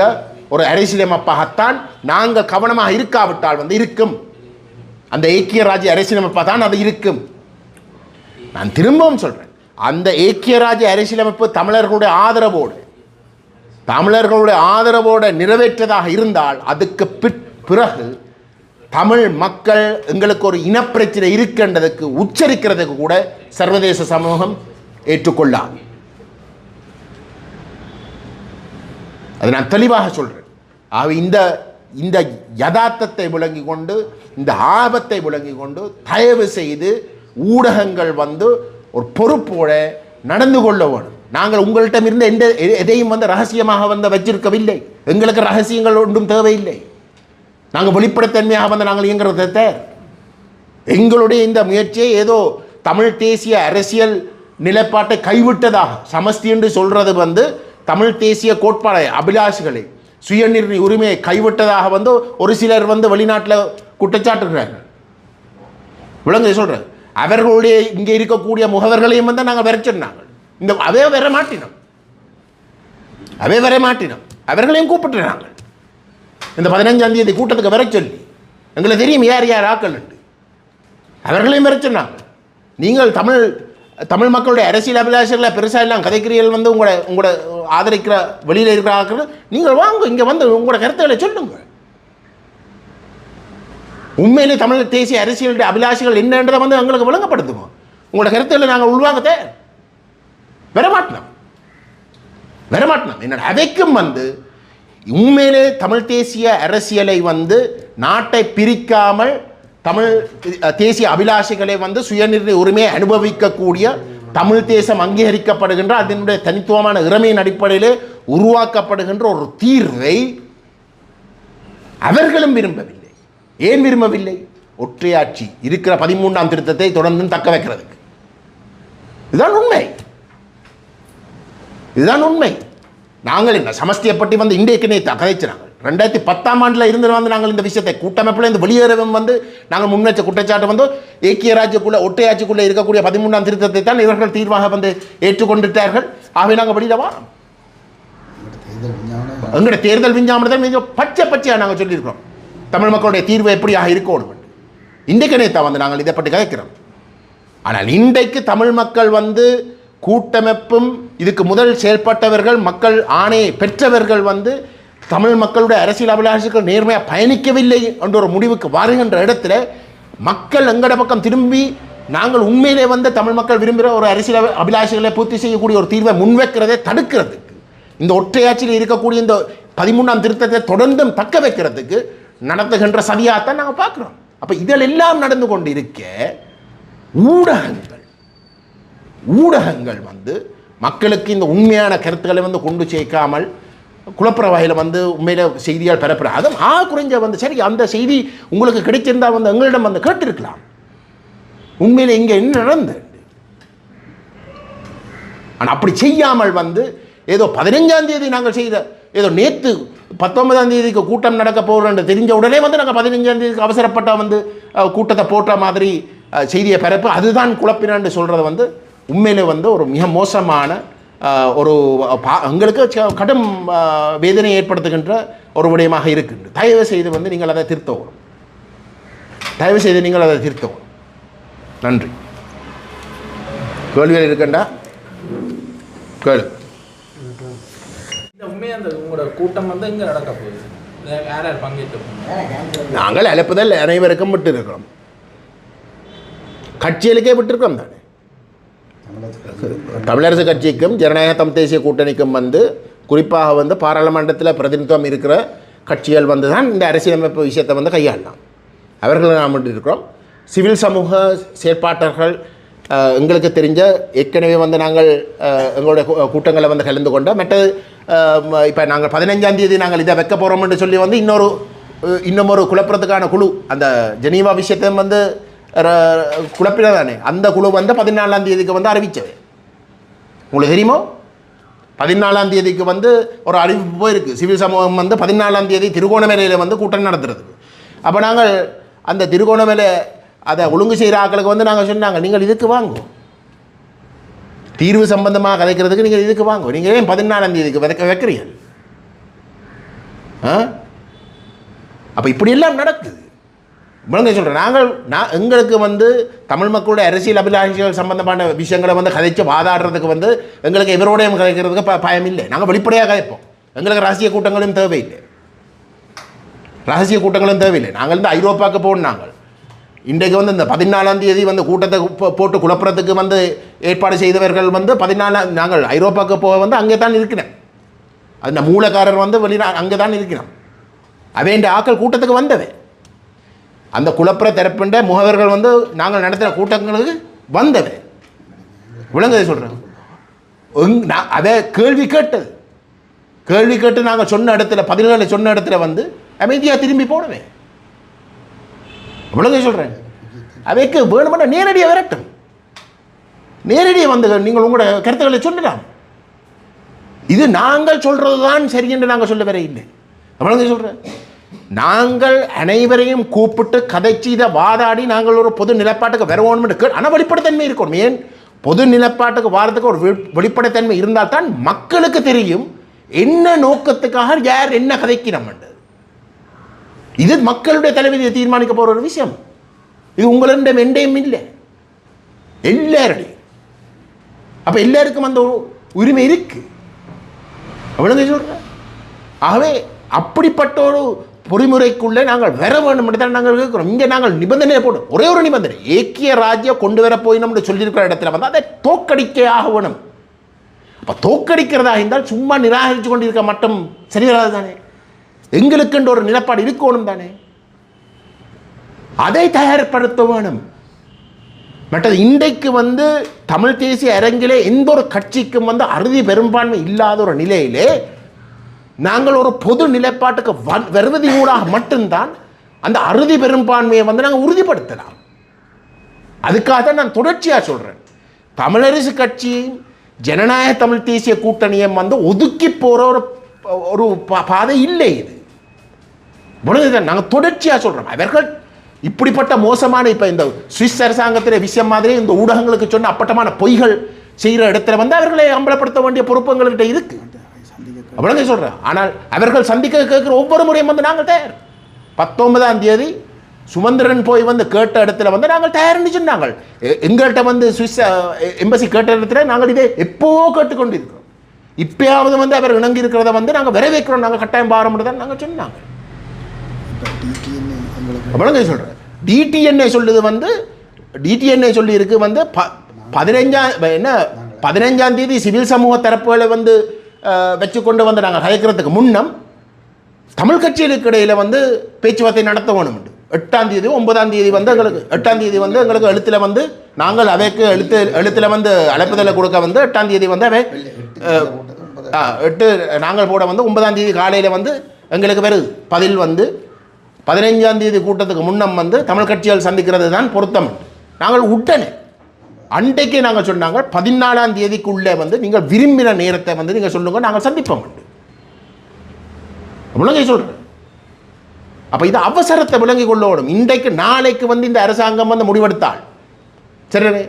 ஒரு அரசியலமைப்பாகத்தான் நாங்கள் கவனமாக இருக்காவிட்டால் வந்து இருக்கும். அந்த ஏக்கிய ராஜ்ய அரசியலமைப்பாக தான் அது இருக்கும். நான் திரும்பவும் சொல்கிறேன், அந்த ஏக்கிய ராஜ்ய அரசியலமைப்பு தமிழர்களுடைய ஆதரவோடு நிறைவேற்றதாக இருந்தால் அதுக்கு பிறகு தமிழ் மக்கள் எங்களுக்கு ஒரு இனப்பிரச்சனை இருக்கின்றதுக்கு உச்சரிக்கிறதுக்கு கூட சர்வதேச சமூகம் ஏற்றுக்கொள்ளாது. அதை நான் தெளிவாக சொல்கிறேன். ஆக இந்த இந்த யதார்த்தத்தை விளங்கி கொண்டு இந்த ஆபத்தை விளங்கி கொண்டு தயவு செய்து ஊடகங்கள் வந்து ஒரு பொறுப்போட நடந்து கொள்ள வேணும். நாங்கள் உங்கள்கிட்ட இருந்த எந்த எதையும் வந்து ரகசியமாக வந்து வச்சிருக்கவில்லை. எங்களுக்கு ரகசியங்கள் ஒன்றும் தேவையில்லை. நாங்கள் வெளிப்படைத்தன்மையாக வந்து நாங்கள் இயங்குறத எங்களுடைய இந்த முயற்சியை ஏதோ தமிழ் தேசிய அரசியல் நிலைப்பாட்டை கைவிட்டதாக சமஸ்தி என்று சொல்றது வந்து தமிழ் தேசிய கோட்பாடை அபிலாஷைகளை சுயநிர்ணய உரிமையை கைவிட்டதாக வந்து ஒரு சிலர் வந்து வெளிநாட்டில் குற்றச்சாட்டுகிறார்கள். விளங்க சொல்கிறேன். அவர்களுடைய இங்கே இருக்கக்கூடிய முகவர்களையும் வந்து நாங்கள் விரைச்சிருந்தாங்க. இந்த அவே வர மாட்டினோம், அவர்களையும் கூப்பிட்டுறாங்க. இந்த 15ஆம் தேதி கூட்டத்துக்கு வர சொல்லி எங்களுக்கு தெரியும் யார் யார் ஆக்கள் உண்டு. அவர்களையும் வரைச்சிருந்தாங்க. நீங்கள் தமிழ் மக்களுடைய அரசியல் அபிலாஷைகளை பெருசாக எல்லாம் கதைக்கிறீர்கள் வந்து உங்களோட ஆதரிக்கிற வெளியில் இருக்கிற ஆக்கள் நீங்கள் வாங்க இங்கே வந்து உங்களோட கருத்துக்களை சொல்லுங்கள். உண்மையிலே தமிழ் தேசிய அரசியலுடைய அபிலாஷைகள் என்னன்றதை வந்து எங்களுக்கு விளங்கப்படுத்துவோம். உங்களோட கருத்துக்களை நாங்கள் உள்வாங்க வரமாட்டோம். என்ன அதைக்கும் வந்து உண்மையிலே தமிழ் தேசிய அரசியலை வந்து நாட்டை பிரிக்காமல் தமிழ் தேசிய அபிலாஷைகளை வந்து சுயநிர்ணய உரிமையை அனுபவிக்கக்கூடிய தமிழ் தேசம் அங்கீகரிக்கப்படுகின்ற அதனுடைய தனித்துவமான இறமையின் அடிப்படையிலே உருவாக்கப்படுகின்ற ஒரு தீர்வை அவர்களும் விரும்பவில்லை. ஏன் விரும்பவில்லை? ஒற்றையாட்சி இருக்கிற 13ஆம் திருத்தத்தை தொடர்ந்து தக்க வைக்கிறதுக்கு. இதுதான் உண்மை. நாங்கள் என்ன சமஸ்தியை பற்றி வந்து இன்றைக்கு நேற்று கதைச்சினாங்க. 2010ஆம் ஆண்டில் இருந்து வந்து நாங்கள் இந்த விஷயத்தை கூட்டமைப்பில் இந்த வெளியேறவும் வந்து நாங்கள் முன்னெச்ச குற்றச்சாட்டு வந்து ஏக்கிய ராஜ்யக்குள்ள ஒற்றையாட்சிக்குள்ளே இருக்கக்கூடிய 13ஆம் திருத்தத்தை தான் இவர்கள் தீர்வாக வந்து ஏற்றுக்கொண்டுட்டார்கள். ஆகவே நாங்கள் வெளியிடவா எங்களுடைய தேர்தல் விஞ்ஞாபனத்தை பச்சையாக நாங்கள் சொல்லியிருக்கிறோம். தமிழ் மக்களுடைய தீர்வு எப்படியாக இருக்கணும் இன்றைக்கு நேற்று வந்து நாங்கள் இதை பற்றி கதைக்கிறோம். ஆனால் இன்றைக்கு தமிழ் மக்கள் வந்து கூட்டமைப்பும் இதுக்கு முதல் செயல்பட்டவர்கள் மக்கள் ஆணையை பெற்றவர்கள் வந்து தமிழ் மக்களுடைய அரசியல் அபிலாஷைகள் நேர்மையாக பயணிக்கவில்லை என்ற ஒரு முடிவுக்கு வருகின்ற இடத்துல மக்கள் எங்கட பக்கம் திரும்பி நாங்கள் உண்மையிலே வந்து தமிழ் மக்கள் விரும்புகிற ஒரு அரசியல் அபிலாஷைகளை பூர்த்தி செய்யக்கூடிய ஒரு தீர்வை முன்வைக்கிறதை தடுக்கிறதுக்கு இந்த ஒற்றையாட்சியில் இருக்கக்கூடிய இந்த 13ஆம் திருத்தத்தை தொடர்ந்தும் தக்க வைக்கிறதுக்கு நடத்துகின்ற சதியாகத்தான் நாங்கள் பார்க்குறோம். அப்போ இதெல்லாம் நடந்து கொண்டு இருக்க ஊடகங்கள் வந்து மக்களுக்கு இந்த உண்மையான கருத்துக்களை வந்து கொண்டு சேர்க்காமல் குழப்புற வகையில் வந்து உண்மையில செய்தியால் பெறப்பட அதுவும் குறைஞ்ச வந்து சரி அந்த செய்தி உங்களுக்கு கிடைச்சிருந்தால் வந்து எங்களிடம் வந்து கேட்டிருக்கலாம். உண்மையில இங்கே என்ன நடந்தது? ஆனால் அப்படி செய்யாமல் வந்து ஏதோ 15ஆம் தேதி நாங்கள் செய்த ஏதோ நேற்று 19ஆம் தேதிக்கு கூட்டம் நடக்க போகிறோன்னு தெரிஞ்ச உடனே வந்து நாங்கள் 15ஆம் தேதிக்கு அவசரப்பட்ட வந்து கூட்டத்தை போட்ட மாதிரி செய்தியை பரப்பு அதுதான் குழப்பினான்னு சொல்கிறத வந்து உண்மையிலே வந்து ஒரு மிக மோசமான ஒரு எங்களுக்கு கடும் வேதனை ஏற்படுத்துகின்ற ஒரு விடயமாக இருக்குது. தயவு செய்து வந்து நீங்கள் அதை திருத்தவும். நன்றி. கேள்விகள் இருக்கண்டா கேளு. உங்களோட கூட்டம் வந்து எங்கே நடக்க போகுது? யார் யார் பங்கேற்று? நாங்கள் அழைப்புதல் அனைவருக்கும் விட்டு இருக்கிறோம். கட்சிகளுக்கே விட்டுருக்கோம் தானே. தமிழரசு கட்சிக்கும் ஜனநாயக தமிழ் தேசிய கூட்டணிக்கும் வந்து குறிப்பாக வந்து பாராளுமன்றத்தில் பிரதிநிதித்துவம் இருக்கிற கட்சிகள் வந்து தான் இந்த அரசியலமைப்பு விஷயத்தை வந்து கையாளலாம். அவர்களை நாம் இருக்கிறோம். சிவில் சமூக செயற்பாட்டர்கள் எங்களுக்கு தெரிஞ்ச ஏற்கனவே வந்து நாங்கள் எங்களுடைய கூட்டங்களை வந்து கலந்து கொண்ட மற்றது இப்போ நாங்கள் 15ஆம் தேதி நாங்கள் இதை வைக்க போகிறோம்னு சொல்லி வந்து இன்னும் ஒரு குழப்பறதுக்கான குழு அந்த ஜெனீவா விஷயத்தை வந்து குழப்பினதானே அந்த குழு வந்து 14ஆம் தேதிக்கு வந்து அறிவித்தது. உங்களுக்கு தெரியுமோ 14ஆம் தேதிக்கு வந்து ஒரு அறிவிப்பு போயிருக்கு. சிவில் சமூகம் வந்து 14ஆம் தேதி திருகோணமலையில் வந்து கூட்டம் நடத்துறதுக்கு. அப்போ நாங்கள் அந்த திருகோணமலை அதை ஒழுங்கு செய்கிற ஆக்களுக்கு வந்து நாங்கள் சொன்னாங்க நீங்கள் இதுக்கு வாங்குவோம் தீர்வு சம்பந்தமாக கதைக்கிறதுக்கு நீங்கள் இதுக்கு வாங்குவோம். நீங்கள் ஏன் 14ஆம் தேதிக்கு வைக்கிறீர்கள்? அப்போ இப்படியெல்லாம் நடக்குது. முழங்க சொல்கிறேன். எங்களுக்கு வந்து தமிழ் மக்களுடைய அரசியல் அபிலாஷைகள் சம்பந்தமான விஷயங்களை வந்து கதைச்சு வாதாடுறதுக்கு வந்து எங்களுக்கு எவரோடையும் கதைக்கிறதுக்கு பயம் இல்லை. நாங்கள் வெளிப்படையாக கதைப்போம். எங்களுக்கு ரகசிய கூட்டங்களும் தேவையில்லை. நாங்கள் வந்து ஐரோப்பாவுக்கு போகணும். நாங்கள் இன்றைக்கு வந்து இந்த 14ஆம் தேதி வந்து கூட்டத்தை போட்டு குழப்பறதுக்கு வந்து ஏற்பாடு செய்தவர்கள் வந்து 14 நாங்கள் ஐரோப்பாவுக்கு போக வந்து அங்கே தான் இருக்கிறேன். அந்த மூலக்காரர் வந்து அங்கே தான் இருக்கிறோம். அவேண்ட ஆக்கள் கூட்டத்துக்கு வந்தவை. அந்த குழப்பற தரப்புண்ட முகவர்கள் வந்து நாங்கள் நடத்துகிற கூட்டங்களுக்கு வந்தவை. விளங்குதை சொல்கிறேன். அதை கேள்வி கேட்டு நாங்கள் சொன்ன இடத்துல பதில்களை சொன்ன இடத்துல வந்து அமைதியாக திரும்பி போடுவேன். விளங்குதை சொல்கிறேன். அவைக்கு வேணுமென்ற நேரடியாக விரட்டும். நேரடியாக வந்து நீங்கள் உங்களோட கருத்துக்களை சொல்லலாம். இது நாங்கள் சொல்கிறது தான் சரி என்று நாங்கள் சொல்ல வர இல்லை. விளங்குதை சொல்கிறேன். நாங்கள் அனைவரையும் கூப்பிட்டு கதைச்சி இதை வாதாடி நாங்கள் ஒரு பொது நிலப்பாட்டுக்கு வருவோம் என்று ஆனால் வெளிப்படைத்தன்மை இருக்கணும். ஏன் பொது நிலப்பாட்டுக்கு வாரத்துக்கு ஒரு வெளிப்படைத்தன்மை இருந்தால் தான் மக்களுக்கு தெரியும் என்ன நோக்கத்துக்காக யார் என்ன கதைக்கிறோம். இது மக்களுடைய தலைவிதியை தீர்மானிக்க போகிற ஒரு விஷயம். இது உங்களிடம் எண்டையும் இல்லை, எல்லாருடைய. அப்போ எல்லாருக்கும் அந்த உரிமை இருக்கு. அவ்வளோ சொல்ற. ஆகவே அப்படிப்பட்ட ஒரு பொறிமுறைக்குள்ளே நாங்கள் வர வேண்டும் என்று தான் நாங்கள் கேட்கிறோம். இங்கே நாங்கள் நிபந்தனை போடும். ஒரே ஒரு நிபந்தனை, ஏக்கிய ராஜ்யம் கொண்டு வர போயினோம்னு சொல்லியிருக்கிற இடத்துல வந்து அதை தோக்கடிக்க ஆக வேணும். அப்போ தோக்கடிக்கிறதா இருந்தால் சும்மா நிராகரித்து கொண்டிருக்க மட்டும் சரி வராது தானே. எங்களுக்குன்ற ஒரு நிலப்பாடு இருக்கணும் தானே. அதை தயார்படுத்த வேணும். மற்றது இன்றைக்கு வந்து தமிழ் தேசிய அரங்கிலே எந்த ஒரு கட்சிக்கும் வந்து அறுதி பெரும்பான்மை இல்லாத ஒரு நிலையிலே நாங்கள் ஒரு பொது நிலைப்பாட்டுக்கு வருவதன் ஊடாக மட்டும்தான் அந்த அறுதி பெரும்பான்மையை வந்து நாங்கள் உறுதிப்படுத்தலாம். அதுக்காக தான் நான் தொடர்ச்சியாக சொல்கிறேன். தமிழரசு கட்சியும் ஜனநாயக தமிழ் தேசிய கூட்டணியும் வந்து ஒதுக்கி போகிற ஒரு பாதை இல்லை. இது முடிஞ்சதுதான் நாங்கள் தொடர்ச்சியாக சொல்கிறோம். அவர்கள் இப்படிப்பட்ட மோசமான இப்போ இந்த சுவிஸ் அரசாங்கத்தில் விஷயம் மாதிரி இந்த ஊடகங்களுக்கு சொன்ன அப்பட்டமான பொய்கள் செய்கிற இடத்துல வந்து அவர்களை அம்பலப்படுத்த வேண்டிய பொறுப்புங்கள்கிட்ட இருக்கு. அவ்வளோ சொல்கிறேன். ஆனால் அவர்கள் சந்திக்க கேட்குற ஒவ்வொரு முறையும் வந்து நாங்கள் தயார். 19ஆம் தேதி சுமந்திரன் போய் வந்து கேட்ட இடத்துல வந்து நாங்கள் தயார்னு சொன்னாங்க. எங்கள்கிட்ட வந்து சுவிஸ் எம்பசி கேட்ட இடத்துல நாங்கள் இதை எப்போவோ கேட்டுக்கொண்டிருக்கிறோம். இப்பயாவது வந்து அவர் இணங்கி இருக்கிறத வந்து நாங்கள் வரவேற்கிறோம், நாங்கள் கட்டாயம் பாரம்பரிய தான் நாங்கள் சொன்னாங்க. அவ்வளோ சொல்கிறேன். டிடிஎன்ஏ சொல்லுது வந்து டிடிஎன்ஏ சொல்லி இருக்கு வந்து 15ஆம் தேதி சிவில் சமூக தரப்புகளை வந்து வச்சு கொண்டு வந்து நாங்கள் கலைக்கிறதுக்கு முன்னம் தமிழ் கட்சிகளுக்கு இடையில் வந்து பேச்சுவார்த்தை நடத்த வேணும். 8ஆம் தேதி 9ஆம் தேதி வந்து எங்களுக்கு 8ஆம் தேதி வந்து எங்களுக்கு எழுத்தில் வந்து நாங்கள் அவைக்கு எழுத்தில் வந்து அழைப்புதலை கொடுக்க வந்து 8ஆம் தேதி வந்து அவை 8 நாங்கள் போட வந்து 9ஆம் தேதி காலையில் வந்து எங்களுக்கு வருது பதில் வந்து 15ஆம் தேதி கூட்டத்துக்கு முன்னம் வந்து தமிழ் கட்சிகள் சந்திக்கிறது தான் பொருத்தம். நாங்கள் உடனே அன்றைக்கே நாங்கள் சொன்னாங்க 14ஆம் தேதிக்குள்ளே வந்து நீங்கள் விரும்பின நேரத்தை வந்து நீங்கள் சொல்லுங்க, நாங்கள் சந்திப்போம். விளங்கி சொல்கிறேன். அப்போ இது அவசரத்தை விளங்கி கொள்ளோடும். இன்றைக்கு நாளைக்கு வந்து இந்த அரசாங்கம் வந்து முடிவெடுத்தால் சரி,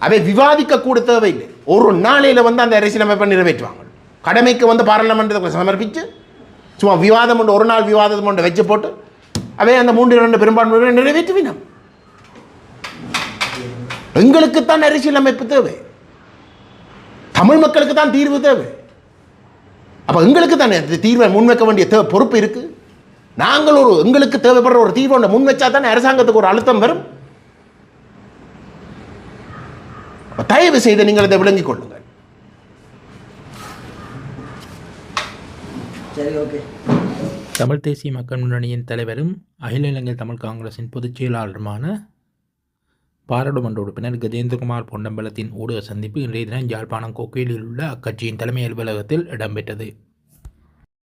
அதை விவாதிக்க கூட தேவையில்லை. ஒரு நாளையில் வந்து அந்த அரசியலமைப்பை நிறைவேற்றுவாங்க. கடமைக்கு வந்து பாராளுமன்றத்தை சமர்ப்பித்து சும்மா விவாதம் ஒன்று ஒரு நாள் விவாதம் ஒன்று வச்சு போட்டு அவை அந்த 3-2 பெரும்பான்மையை நிறைவேற்றுவினோம். எங்களுக்குத்தான் அரசியலமைப்பு தேவை, தமிழ் மக்களுக்கு தான் தீர்வு தேவை. அப்போ எங்களுக்கு தானே தீர்வை முன்வைக்க வேண்டிய பொறுப்பு இருக்கு. நாங்கள் எங்களுக்கு தேவைப்படுற ஒரு தீர்வை முன்வைச்சா தானே அரசாங்கத்துக்கு ஒரு அழுத்தம் வரும். தயவு செய்து நீங்கள் இதை விளங்கிக் கொள்ளுங்கள். சரி, ஓகே. தமிழ் தேசிய மக்கள் முன்னணியின் தலைவரும் அகில இலங்கை தமிழ் காங்கிரஸின் பொதுச் செயலாளருமான பாராளுமன்ற உறுப்பினர் கஜேந்திரகுமார் பொன்னம்பலத்தின் ஊடக சந்திப்பு இன்றைய தினம் யாழ்ப்பாணம் கொக்குவிலில் உள்ள அக்கட்சியின் தலைமை அலுவலகத்தில் இடம்பெற்றது.